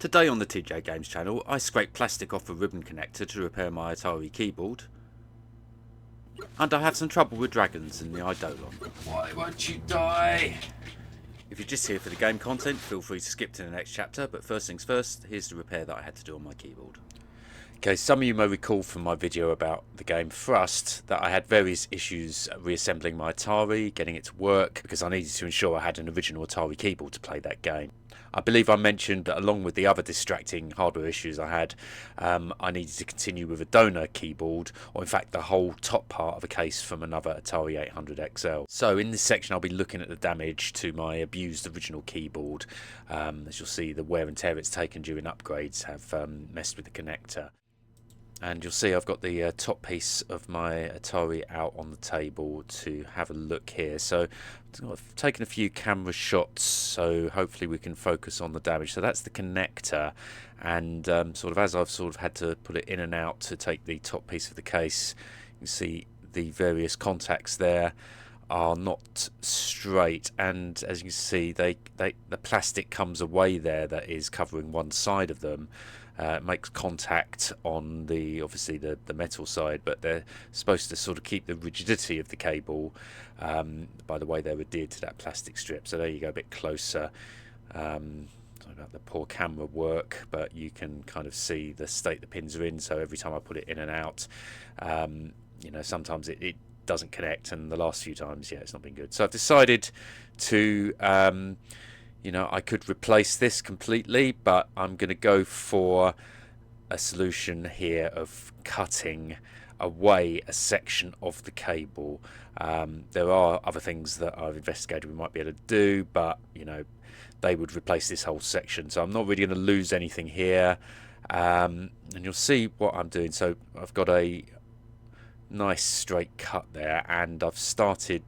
Today on the TJ Games channel, I scrape plastic off a ribbon connector to repair my Atari keyboard, and I have some trouble with dragons in the Eidolon. Why won't you die? If you're just here for the game content, feel free to skip to the next chapter, but first things first, here's the repair that I had to do on my keyboard. Okay, some of you may recall from my video about the game Thrust that I had various issues reassembling my Atari, getting it to work, because I needed to ensure I had an original Atari keyboard to play that game. I believe I mentioned that along with the other distracting hardware issues I had, I needed to continue with a donor keyboard, or in fact the whole top part of a case from another Atari 800 XL. So in this section I'll be looking at the damage to my abused original keyboard. As you'll see, the wear and tear it's taken during upgrades have messed with the connector. And you'll see I've got the top piece of my Atari out on the table to have a look here. So I've taken a few camera shots, so hopefully we can focus on the damage. So that's the connector, and sort of as I've sort of had to put it in and out to take the top piece of the case, you can see the various contacts there are not straight, and as you can see the plastic comes away there that is covering one side of them. Makes contact on the obviously the metal side, but they're supposed to sort of keep the rigidity of the cable by the way they were adhered to that plastic strip. So there you go, a bit closer. Sorry about the poor camera work, but you can kind of see the state the pins are in. So every time I put it in and out, you know, sometimes it doesn't connect, and the last few times, yeah, it's not been good. So I've decided to you know, I could replace this completely, but I'm going to go for a solution here of cutting away a section of the cable. There are other things that I've investigated we might be able to do, but you know, they would replace this whole section, so I'm not really going to lose anything here. And you'll see what I'm doing. So I've got a nice straight cut there, and I've started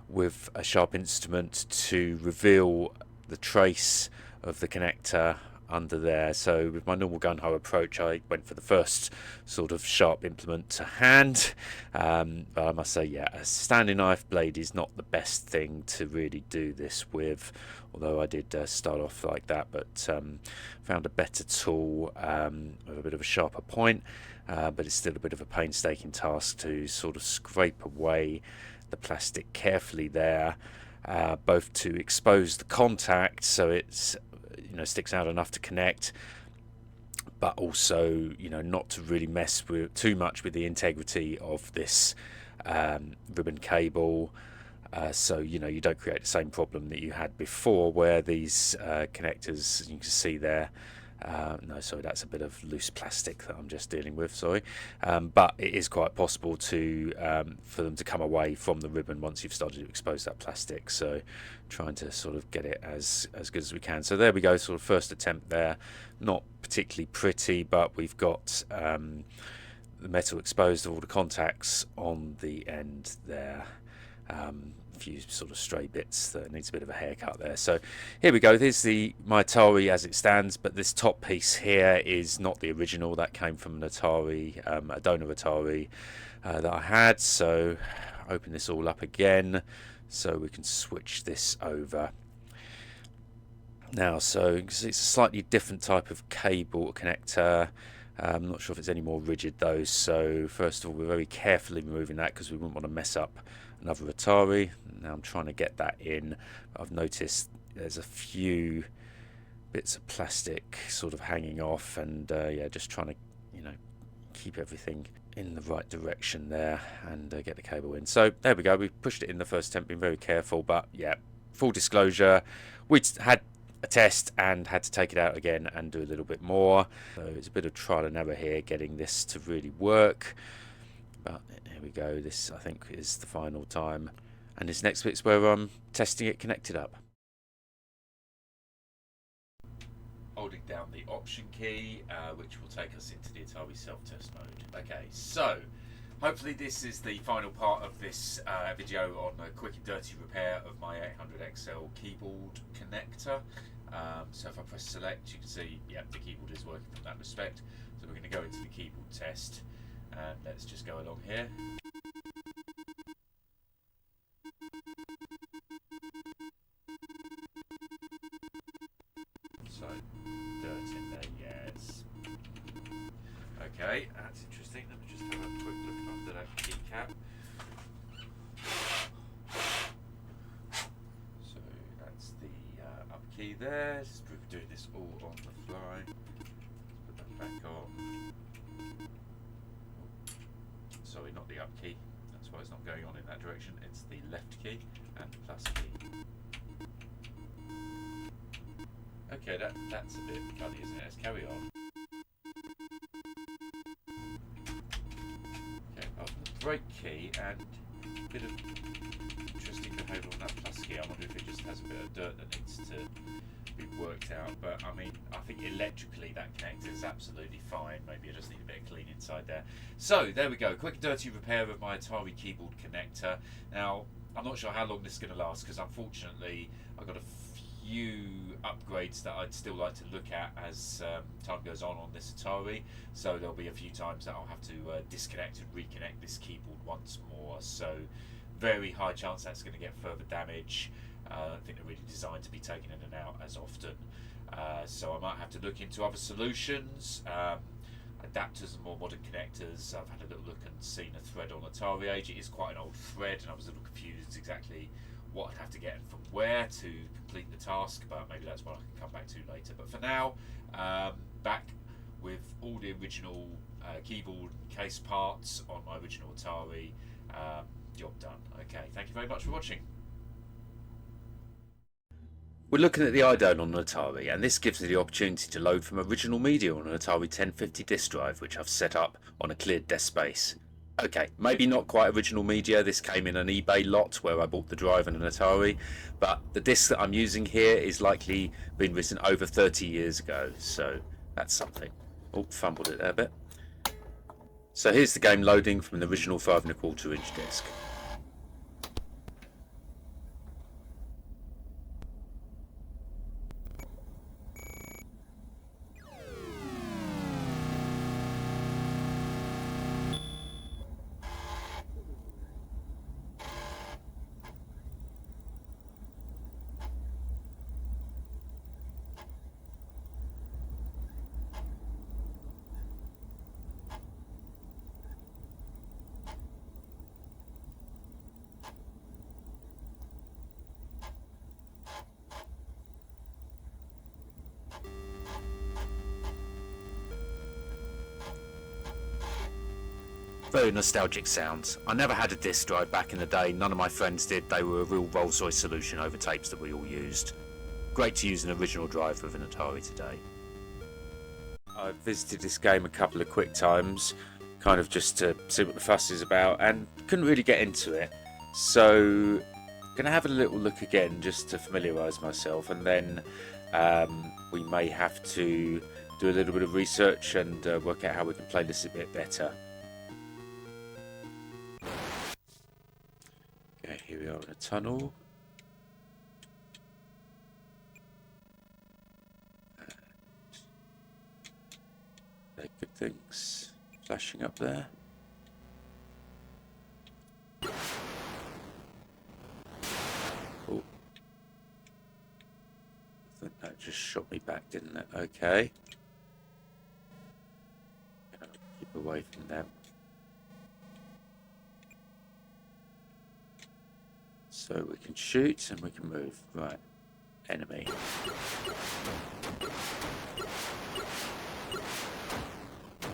with a sharp instrument to reveal the trace of the connector under there. So with my normal gun-ho approach, I went for the first sort of sharp implement to hand, but I must say, yeah, a standing knife blade is not the best thing to really do this with, although I did start off like that, but found a better tool with a bit of a sharper point, but it's still a bit of a painstaking task to sort of scrape away the plastic carefully there, both to expose the contact so it's, you know, sticks out enough to connect, but also, you know, not to really mess with too much with the integrity of this ribbon cable, so you know, you don't create the same problem that you had before where these connectors, you can see there, no, sorry, that's a bit of loose plastic that I'm just dealing with, sorry, but it is quite possible to for them to come away from the ribbon once you've started to expose that plastic, so trying to sort of get it as good as we can. So there we go, sort of first attempt there, not particularly pretty, but we've got the metal exposed of all the contacts on the end there. Few sort of stray bits that needs a bit of a haircut there. So here we go, there's my Atari as it stands, but this top piece here is not the original. That came from an Atari, a donor Atari that I had. So open this all up again so we can switch this over now. So it's a slightly different type of cable connector. I'm not sure if it's any more rigid though, so first of all we're very carefully removing that because we wouldn't want to mess up another Atari. Now I'm trying to get that in. I've noticed there's a few bits of plastic sort of hanging off, and yeah, just trying to, you know, keep everything in the right direction there and get the cable in. So there we go, we've pushed it in the first attempt, been very careful, but yeah, full disclosure, we had a test and had to take it out again and do a little bit more, so it's a bit of trial and error here getting this to really work. But here we go, this I think is the final time, and this next bit's where I'm testing it connected up. Holding down the option key, which will take us into the Atari self-test mode. Okay, so hopefully this is the final part of this video on a quick and dirty repair of my 800XL keyboard connector. So if I press select, you can see, yeah, the keyboard is working from that respect. So we're going to go into the keyboard test, and let's just go along here. So, dirty. Okay, that's interesting. Let me just have a quick look under that keycap. So that's the up key there. Just doing this all on the fly. Put that back on. Sorry, not the up key. That's why it's not going on in that direction. It's the left key and the plus key. Okay, that's a bit funny, isn't it? Let's carry on. Okay, I've got the brake key and a bit of interesting behaviour on that plus key. I wonder if it just has a bit of dirt that needs to be worked out. But I mean, I think electrically that connector is absolutely fine. Maybe I just need a bit of clean inside there. So there we go. Quick dirty repair of my Atari keyboard connector. Now, I'm not sure how long this is going to last because unfortunately I've got a few upgrades that I'd still like to look at as time goes on this Atari, so there'll be a few times that I'll have to disconnect and reconnect this keyboard once more, so very high chance that's going to get further damage. I don't think they're really designed to be taken in and out as often, so I might have to look into other solutions, adapters and more modern connectors. I've had a little look and seen a thread on Atari Age. It is quite an old thread and I was a little confused exactly what I'd have to get and from where to complete the task, but maybe that's what I can come back to later. But for now, back with all the original keyboard case parts on my original Atari. Job done. Okay, thank you very much for watching. We're looking at the Eidolon on an Atari, and this gives me the opportunity to load from original media on an Atari 1050 disk drive, which I've set up on a cleared desk space. Okay, maybe not quite original media. This came in an eBay lot where I bought the drive and an Atari, but the disc that I'm using here is likely been written over 30 years ago, so that's something. Oh, fumbled it there a bit. So here's the game loading from an original 5¼ inch disc. Very nostalgic sounds. I never had a disc drive back in the day, none of my friends did. They were a real Rolls-Royce solution over tapes that we all used. Great to use an original drive with an Atari today. I've visited this game a couple of quick times, kind of just to see what the fuss is about, and couldn't really get into it. So, gonna have a little look again just to familiarise myself, and then we may have to do a little bit of research and work out how we can play this a bit better. Okay, here we are in a tunnel. Good things flashing up there. Oh, I think that just shot me back, didn't it? Okay. Keep away from them. So we can shoot and we can move. Right. Enemy.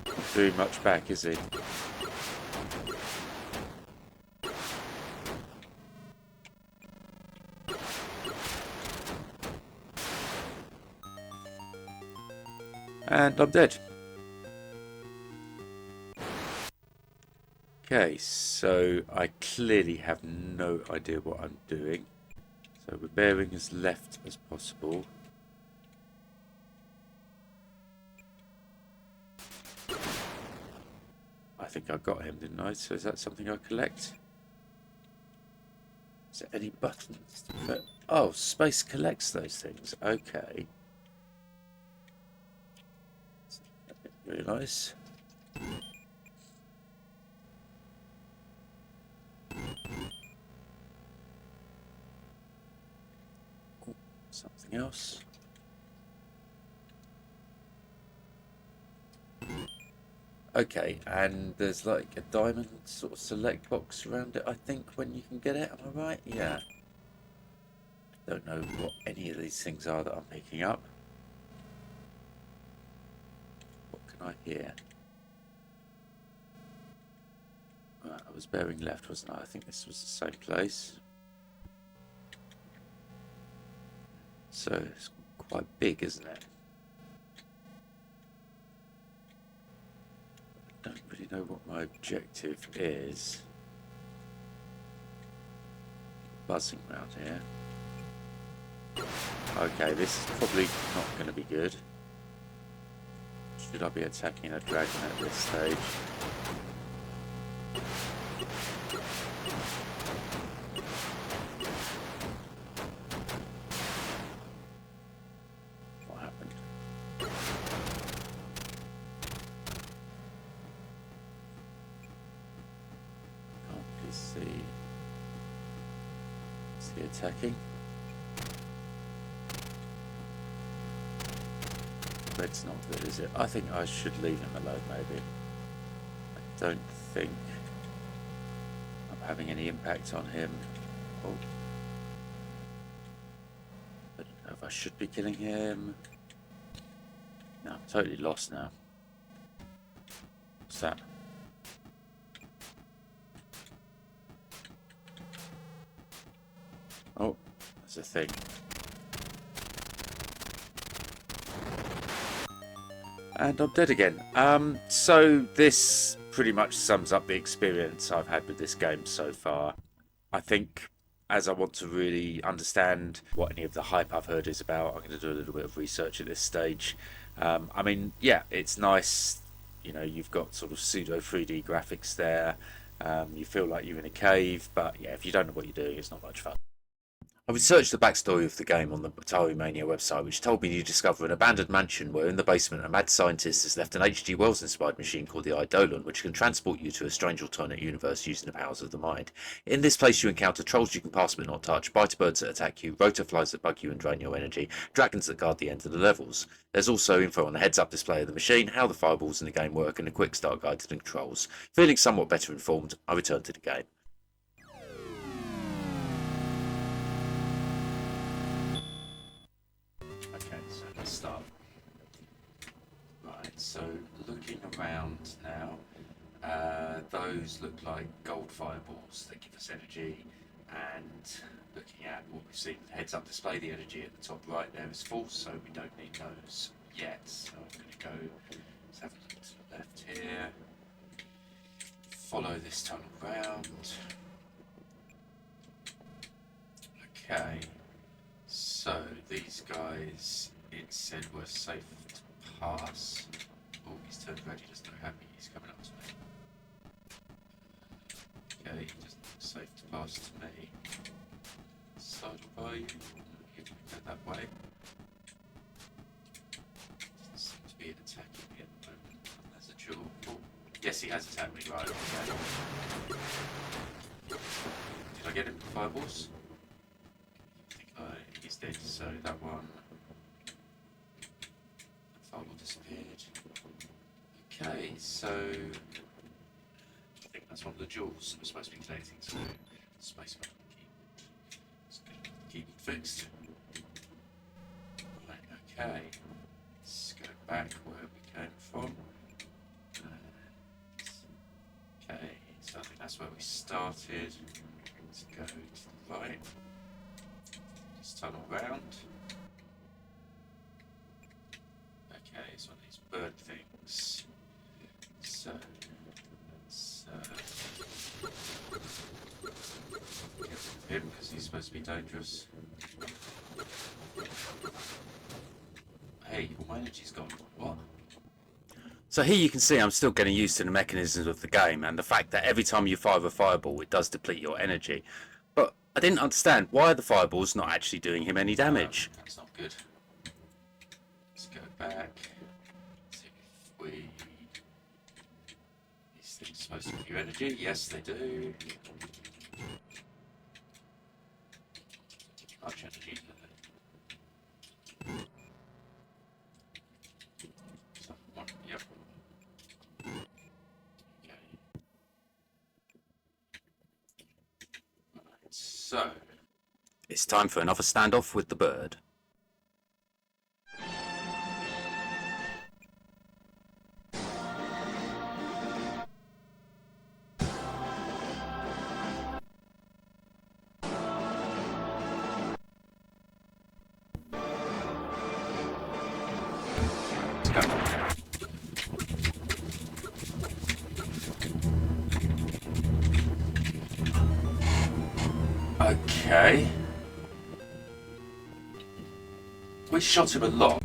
Not doing much back, is he? And I'm dead. Okay, so I clearly have no idea what I'm doing. So we're bearing as left as possible. I think I got him, didn't I? So is that something I collect? Is there any buttons? Oh, space collects those things. Okay. I didn't realise. Something else. Okay, and there's like a diamond sort of select box around it, I think, when you can get it. Am I right? Yeah. Don't know what any of these things are that I'm picking up. What can I hear? Right, I was bearing left, wasn't I? I think this was the same place. So it's quite big, isn't it? I don't really know what my objective is. Buzzing around here. Okay, this is probably not going to be good. Should I be attacking a dragon at this stage? What happened? Can't really see. Is he attacking? Red's not good, is it? I think I should leave him alone, maybe. I don't think I'm having any impact on him. Oh. I don't know if I should be killing him. No, I'm totally lost now. What's that? Oh, there's a thing. And I'm dead again. So this pretty much sums up the experience I've had with this game so far. I think as I want to really understand what any of the hype I've heard is about, I'm going to do a little bit of research at this stage. I mean, yeah, it's nice. You know, you've got sort of pseudo 3D graphics there. You feel like you're in a cave, but yeah, if you don't know what you're doing, it's not much fun. I researched the backstory of the game on the Atari Mania website, which told me you discover an abandoned mansion where in the basement a mad scientist has left an H.G. Wells-inspired machine called the Eidolon, which can transport you to a strange alternate universe using the powers of the mind. In this place you encounter trolls you can pass but not touch, biter birds that attack you, rotorflies that bug you and drain your energy, dragons that guard the end of the levels. There's also info on the heads-up display of the machine, how the fireballs in the game work, and a quick start guide to the controls. Feeling somewhat better informed, I returned to the game. Okay, so let's start. Right, so looking around now, those look like gold fireballs that give us energy, and looking at what we've seen, heads up display, the energy at the top right there is full, so we don't need those yet. So I'm going to go, let's have a look to the left here, follow this tunnel round. Okay, so these guys, it said were safe to pass. Oh, he's turned red, he doesn't look happy, he's coming up to me. Okay, he doesn't look safe to pass to me. Sidle by you, you can go that way. Doesn't seem to be attacking me at the moment. There's a jewel. Oh, yes, he has attacked me, right, okay. Did I get him with fireballs? He's dead, so that one. Fireball disappeared. Okay, so I think that's one of the jewels we're supposed to be collecting. So spacebar keyboard. Let's get the keyboard fixed. Right, okay. Let's go back where we came from. Okay, so I think that's where we started. Let's go to the right. Tunnel round. Okay, it's one of these bird things. So let's get rid of him because he's supposed to be dangerous. Hey, all my energy's gone. What? So here you can see I'm still getting used to the mechanisms of the game and the fact that every time you fire a fireball it does deplete your energy. But I didn't understand, why are the fireballs not actually doing him any damage? That's not good. Let's go back. See if we... These things are supposed to give you energy. Yes, they do. Much energy, don't they? So, one, yep. It's time for another standoff with the bird. Let's go. Okay. We shot him a lot.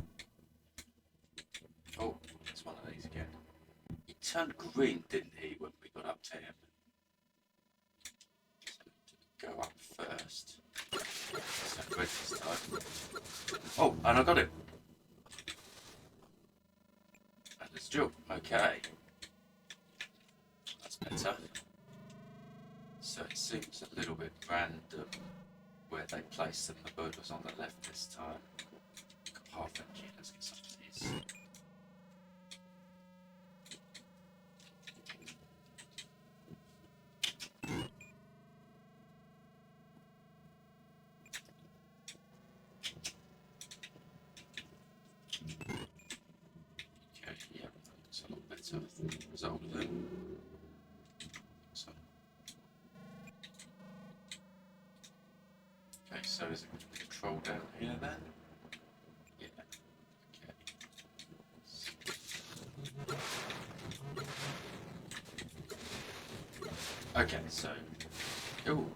Oh, it's one of these again. He turned green, didn't he, when we got up to him? So, go up first. So red this time. Oh, and I got him. And it's Jill. Okay. That's better. So it seems a little bit random where they placed them. The bird was on the left this time. Got half energy. Let's get some of these. Okay, yeah, looks a lot better result then. So. Okay, so is it going to be control down here then? Yeah. Okay. Okay, so. Ooh.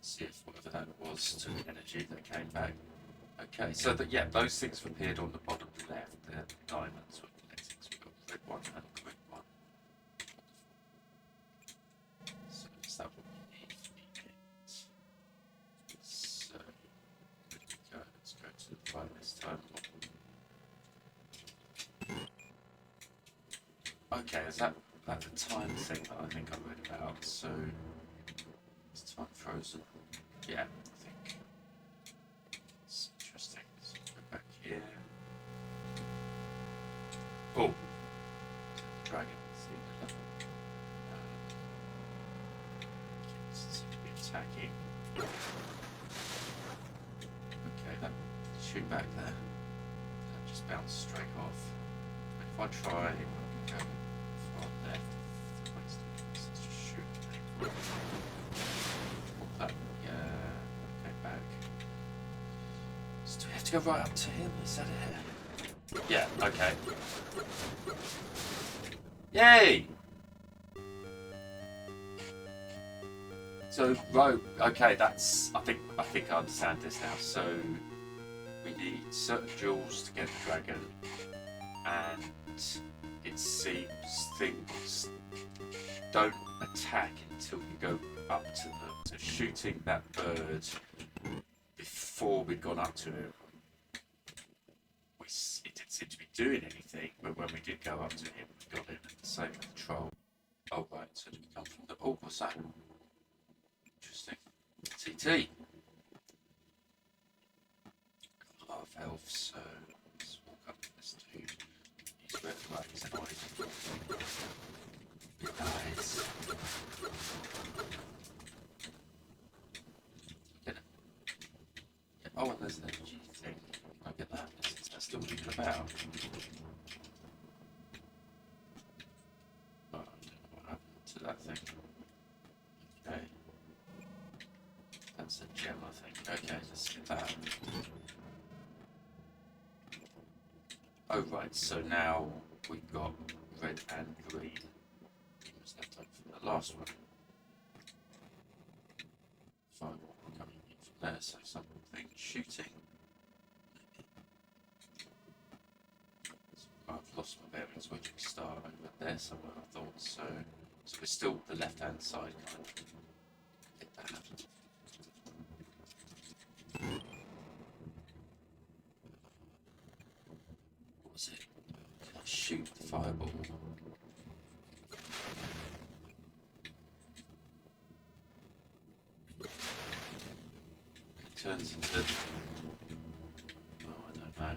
See if whatever that was took energy that came back. Okay, so that yeah, those things have appeared on the bottom left. They're the diamonds with the next things. We've got red one and a green one. So is that what we need for the end? So there we go. Let's go to the right this time. Okay, is that the time thing that I think I read about? So it's time frozen. Yeah, I think it's interesting. Let's go back here. Oh, dragon. See the level. Seems to be attacking. Okay, that shoot back there. That just bounced straight off. If I try, go far left. Let's just shoot. That, yeah, okay, back. So do we have to go right up to him? Is that it? Yeah, okay. Yay! So, right, okay, that's, I think I understand this now. So, we need certain jewels to get the dragon, and it seems things don't attack until you go up to them. So, shooting that bird before we'd gone up to him, it didn't seem to be doing anything, but when we did go up to him, we got him, and the same with the troll. Oh, right, so did we come from the... Oh, what's that? Interesting. TT. Half elf, so let's walk up to this dude. He's red, right, he's annoyed. Big eyes. Get it. Yeah, oh, and there's an energy thing. I get that. Is that still moving about? Oh, I don't know what happened to that thing. Okay. That's a gem, I think. Okay, let's get that. Oh, right, so now we've got red and green. What's left over from the last one? Fireball coming in from there, so something shooting. I've lost my bearings. Where did we start? Over there somewhere, I thought. So we're still the left-hand side, kind of. Get that. What was it? Can I shoot the fireball? It turns into... Oh, I don't know.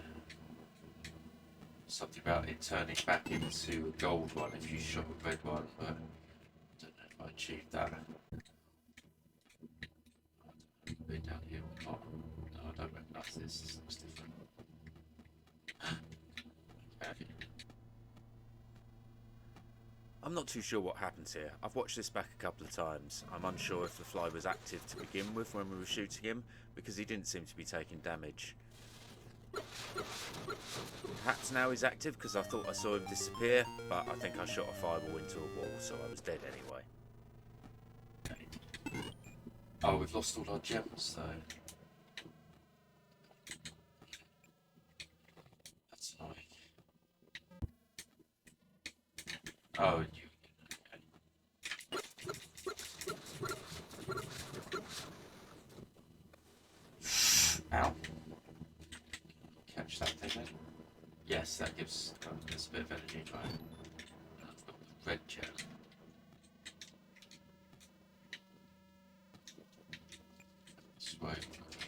Something about it turning back into a gold one if you shot a red one, but I don't know if I achieved that. here or not. No, I don't recognise this. This looks different. Okay. I'm not too sure what happens here. I've watched this back a couple of times. I'm unsure if the fly was active to begin with when we were shooting him, because he didn't seem to be taking damage. Perhaps now he's active because I thought I saw him disappear, but I think I shot a fireball into a wall, so I was dead anyway. Okay. Oh, we've lost all our gems though. That's annoying. Oh, you. Okay. Ow. Catch that thing then. Yes, that gives us a bit of energy, right? And I've got the red gem. This way,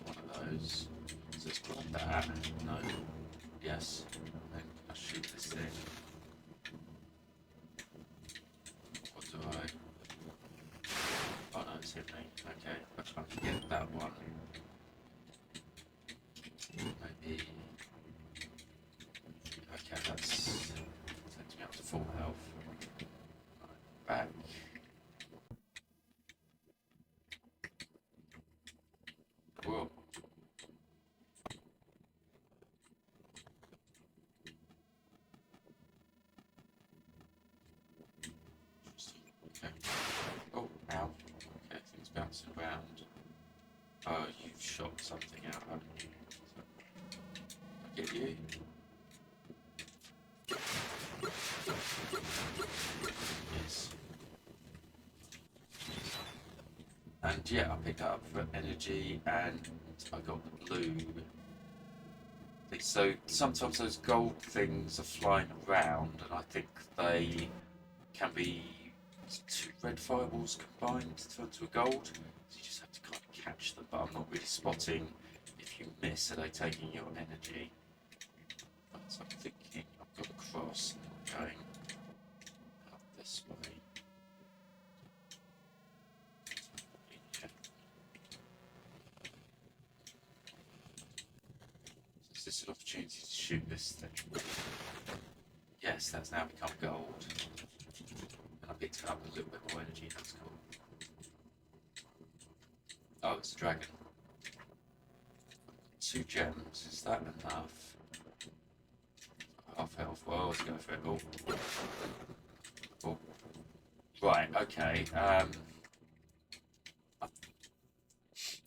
one of those. So let's grab that. No. Yes. Then I shoot this thing. What do I? Oh no, it's hit me. Okay, but I can get that one. Maybe. Okay, that's takes me up to full health. Right, back. Whoa. Okay. Oh, ow. Okay, things bouncing around. Oh, you've shot something out, haven't you? I get you. Yes. And yeah, I picked that up for energy and I got the blue. So sometimes those gold things are flying around and I think they can be two red fireballs combined to turn to a gold. So you just have to kind of catch them, but I'm not really spotting if you miss, are they taking your energy? So I'm thinking I've got a cross and I'm going up this way. Is this an opportunity to shoot this thing? Yes, that's now become gold. And I picked up a little bit more energy, that's cool. Oh, it's a dragon. 2 gems, is that enough? Half health, well, let's go for it. Oh. Oh. Right, okay.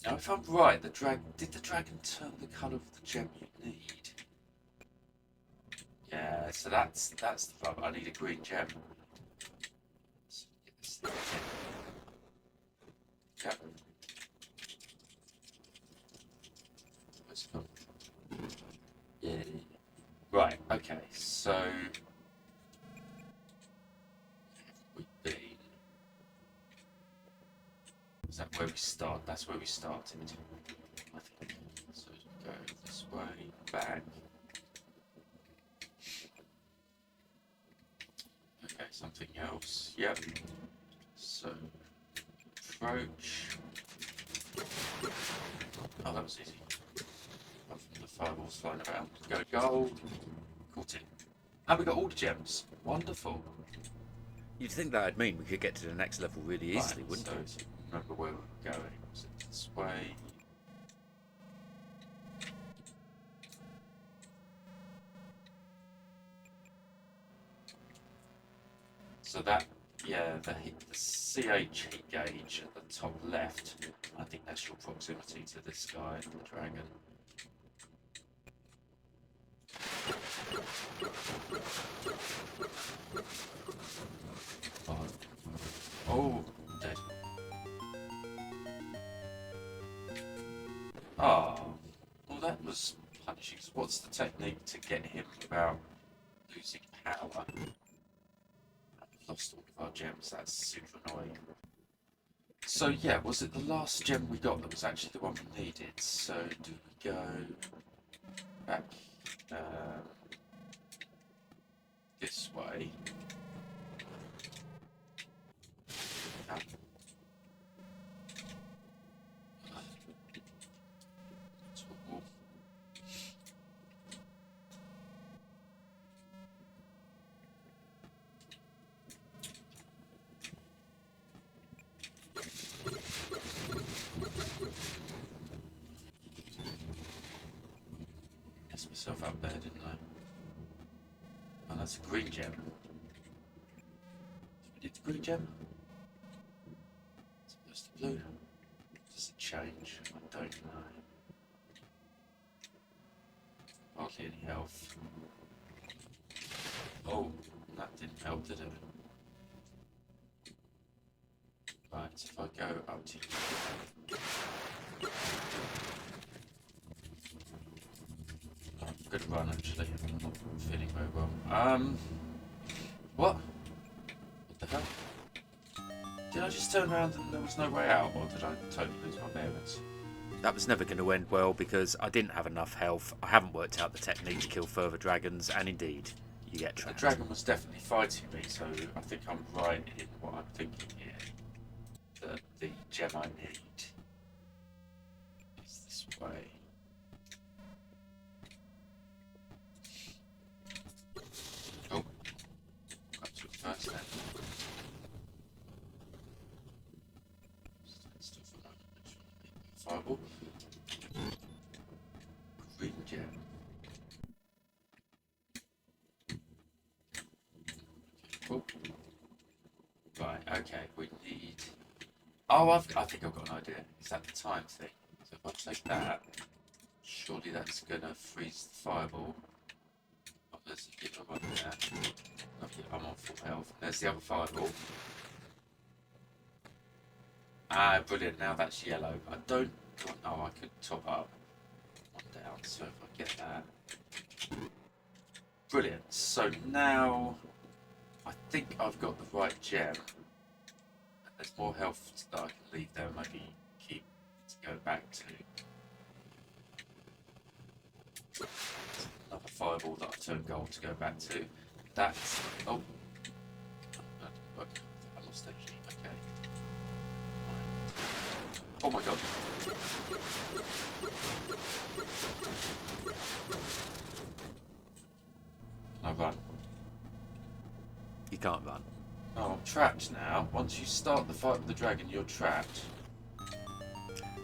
Now if I'm right, did the dragon turn the colour of the gem you need? Yeah, so that's the problem. I need a green gem. Yeah. Where's it gone? Yeah. Right, okay, so we've been. Is that where we start? That's where we started, I think. So go this way, back. Okay, something else. Yep. So approach. Oh, that was easy. Apart from the fireballs flying around. Go gold. Caught it. And we got all the gems. Wonderful. You'd think that'd mean we could get to the next level really easily, Right, wouldn't so it? remember where we were going. Was it this way? So that, yeah, the CH heat gauge at the top left, I think that's your proximity to this guy, the dragon. Oh, dead. Oh, well that was punishing. What's the technique to get him without losing power? I've lost all of our gems, that's super annoying. So yeah, was it the last gem we got that was actually the one we needed? So do we go back this way? myself up there, didn't I? Oh, that's a green gem. Did the green gem? It's the blue. Does it change? I don't know. Hardly any health. Oh, that didn't help, did it? Right, if I go up to good run actually. I'm not feeling very well. What? What the hell? Did I just turn around and there was no way out, or did I totally lose my bearings? That was never going to end well because I didn't have enough health. I haven't worked out the technique to kill further dragons, and indeed, you get trapped. The dragon was definitely fighting me, so I think I'm right in what I'm thinking here. That the gem I need is this way. Oh, got to it first then. Stand still for a moment. Fireball. Green gem. Cool. Right, okay, we need... Oh, I think I've got an idea. Is that the time thing? So if I take that, surely that's going to freeze the fireball. Oh, there's a yellow one there. Okay, I'm on full health. There's the other fireball. Ah, brilliant. Now that's yellow. I don't... Oh, I could top up one down. So if I get that... Brilliant. So now I think I've got the right gem. There's more health that I can leave there, maybe keep to go back to. Another fireball that I've turned gold to go back to. That's... Oh. That didn't work. I lost energy. Okay. Oh my god. No, run. You can't run. Oh, I'm trapped now. Once you start the fight with the dragon, you're trapped.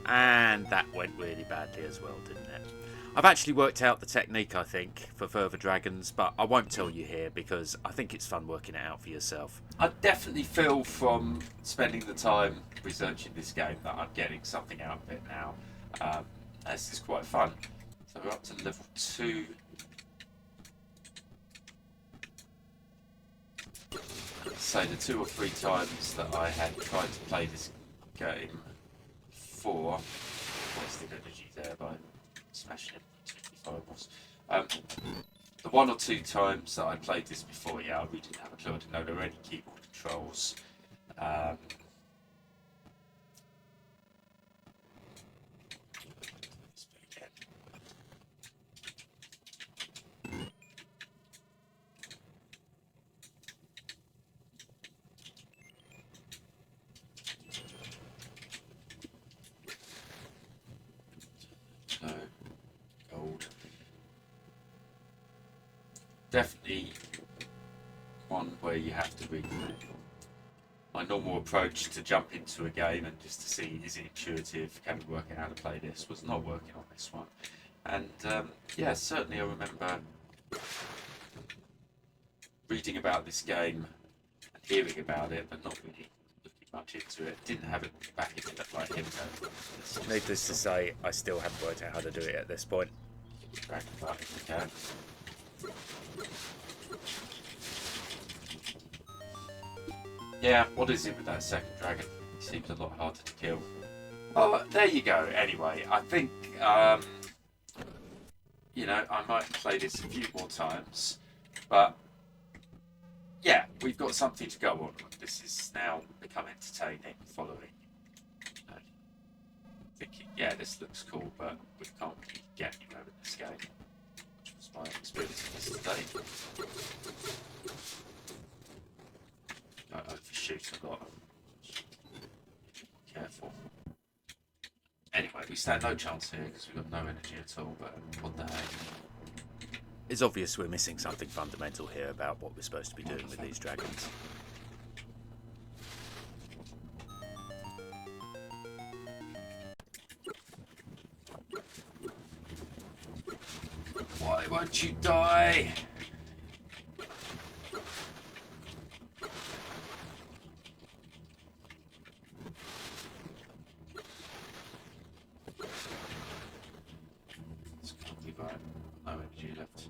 And that went really badly as well, didn't it? I've actually worked out the technique, I think, for further dragons, but I won't tell you here because I think it's fun working it out for yourself. I definitely feel from spending the time researching this game that I'm getting something out of it now. This is quite fun. So we're up to level 2. Say the 2 or 3 times that I had tried to play this game before, wasted energy there by smashing it too many fireballs. The 1 or 2 times that I played this before, yeah, I really didn't have a clue. I didn't know there were any keyboard controls. Gold. Definitely one where you have to read the manual. My normal approach to jump into a game and just to see is it intuitive, can we work out how to play this, was not working on this one. And yeah, certainly I remember reading about this game and hearing about it, but not really looking much into it. Didn't have it back in it like here we go. Needless to say, I still haven't worked out how to do it at this point. Dragon button if we can. Yeah, what is it with that second dragon? He seems a lot harder to kill. Oh, there you go. Anyway, I think, you know, I might play this a few more times. But, yeah, we've got something to go on. This is now become entertaining following. You know, thinking, yeah, this looks cool, but we can't really get anywhere with this game. Which was my experience with this today. I overshoot a lot. Careful. Anyway, we stand no chance here because we've got no energy at all, but what the heck? It's obvious we're missing something fundamental here about what we're supposed to be doing with these dragons. Why won't you die? It's gonna be right. No energy left.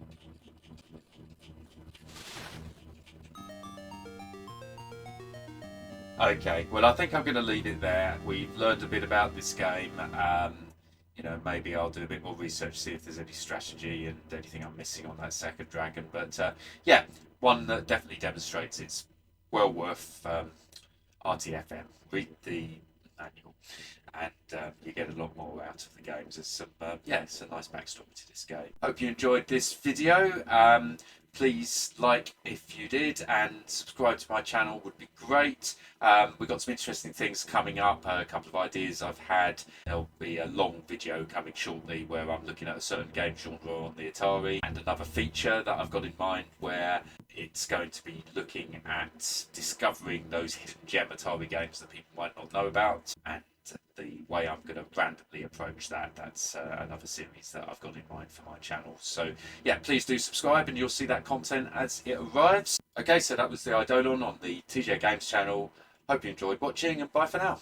Okay, well, I think I'm going to leave it there. We've learned a bit about this game. You know, maybe I'll do a bit more research, see if there's any strategy and anything I'm missing on that second dragon. But yeah, one that definitely demonstrates it's well worth RTFM. Read the manual, and you get a lot more out of the games. There's some, yeah, it's a nice backstory to this game. Hope you enjoyed this video. Please like if you did, and subscribe to my channel would be great. We've got some interesting things coming up, a couple of ideas I've had. There'll be a long video coming shortly where I'm looking at a certain game genre on the Atari, and another feature that I've got in mind where it's going to be looking at discovering those hidden gem Atari games that people might not know about, and the way I'm going to randomly approach that's another series that I've got in mind for my channel. So yeah, please do subscribe and you'll see that content as it arrives. Okay, so that was the Eidolon on the TJ Games channel. Hope you enjoyed watching, and bye for now.